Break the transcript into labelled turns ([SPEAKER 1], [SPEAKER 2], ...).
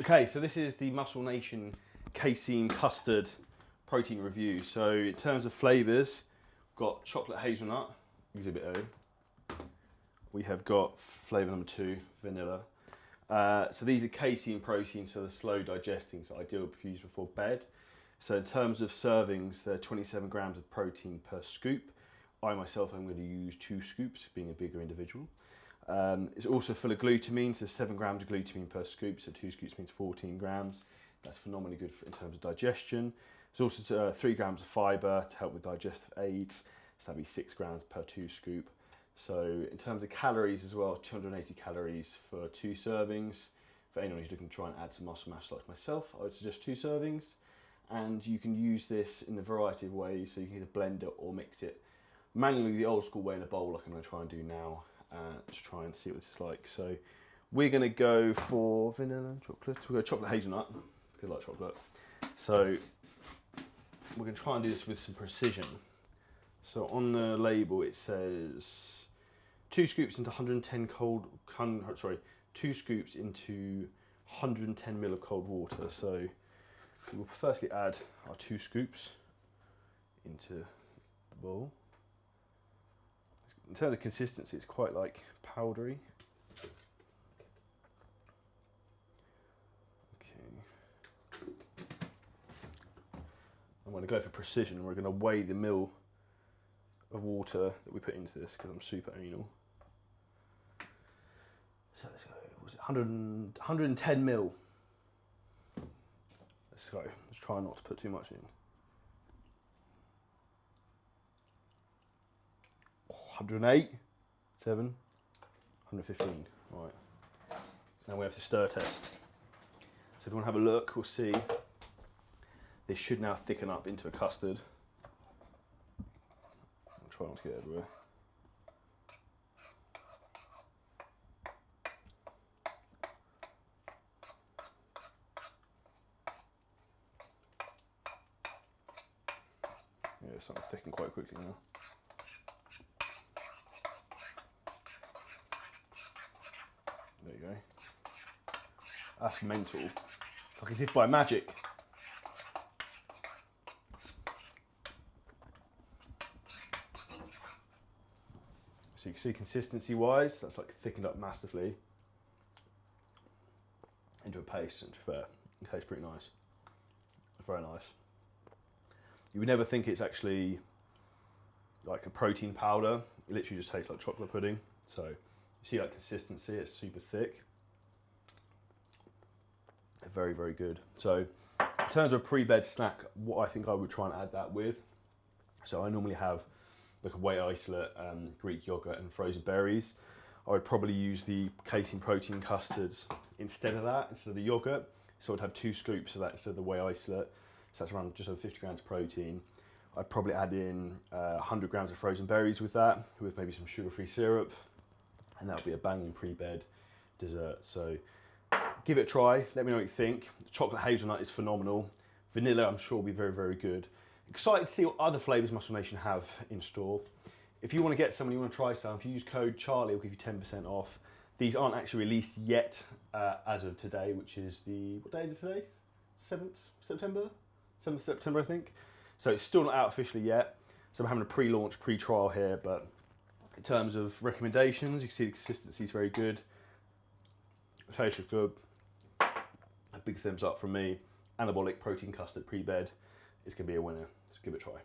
[SPEAKER 1] Okay, so this is the Muscle Nation casein custard protein review. So in terms of flavours, we've got chocolate hazelnut, exhibit O. We have got flavour number 2, vanilla. So these are casein proteins, so they're slow digesting, so ideal for use before bed. So in terms of servings, they're 27 grams of protein per scoop. I myself am going to use 2 scoops, being a bigger individual. It's also full of glutamine, so 7 grams of glutamine per scoop, so 2 scoops means 14 grams. That's phenomenally good in terms of digestion. There's also 3 grams of fibre to help with digestive aids, so that'd be 6 grams per 2 scoop. So in terms of calories as well, 280 calories for 2 servings. For anyone who's looking to try and add some muscle mass like myself, I would suggest 2 servings. And you can use this in a variety of ways, so you can either blend it or mix it manually the old school way in a bowl like I'm going to try and do now. To try and see what this is like. So we're going to go for vanilla chocolate. We'll go chocolate hazelnut because I like chocolate. So we're going to try and do this with some precision. So on the label it says 2 scoops into 110 2 scoops into 110 ml of cold water. So we'll firstly add our 2 scoops into the bowl. In terms of consistency, it's quite like powdery. Okay. I'm going to go for precision. We're going to weigh the mil of water that we put into this because I'm super anal. So let's go. Was it 110 mil? Let's go. Let's try not to put too much in. 108, 7, 115. Right. Now we have the stir test. So if you want to have a look, we'll see this should now thicken up into a custard. I'll try not to get everywhere. Yeah, it's starting to thicken quite quickly now. There you go. That's mental. It's like as if by magic. So you can see consistency wise, that's like thickened up massively into a paste, and to be fair, it tastes pretty nice. It's very nice. You would never think it's actually like a protein powder. It literally just tastes like chocolate pudding. So you see that consistency, it's super thick. Very, very good. So in terms of a pre-bed snack, what I think I would try and add that with. So I normally have like a whey isolate, Greek yogurt and frozen berries. I would probably use the casein protein custards instead of that, instead of the yogurt. So I'd have 2 scoops of that instead of the whey isolate. So that's around just over 50 grams of protein. I'd probably add in 100 grams of frozen berries with that, with maybe some sugar-free syrup. And that would be a banging pre-bed dessert. So give it a try, let me know what you think. Chocolate hazelnut is phenomenal. Vanilla, I'm sure will be very, very good. Excited to see what other flavours Muscle Nation have in store. If you want to get some and you want to try some, if you use code Charlie, it'll give you 10% off. These aren't actually released yet as of today, which is the, what day is it today? 7th September? 7th September, I think. So it's still not out officially yet. So I'm having a pre-launch, pre-trial here, but in terms of recommendations, you can see the consistency is very good. The taste is good. A big thumbs up from me. Anabolic protein custard pre-bed is going to be a winner. So give it a try.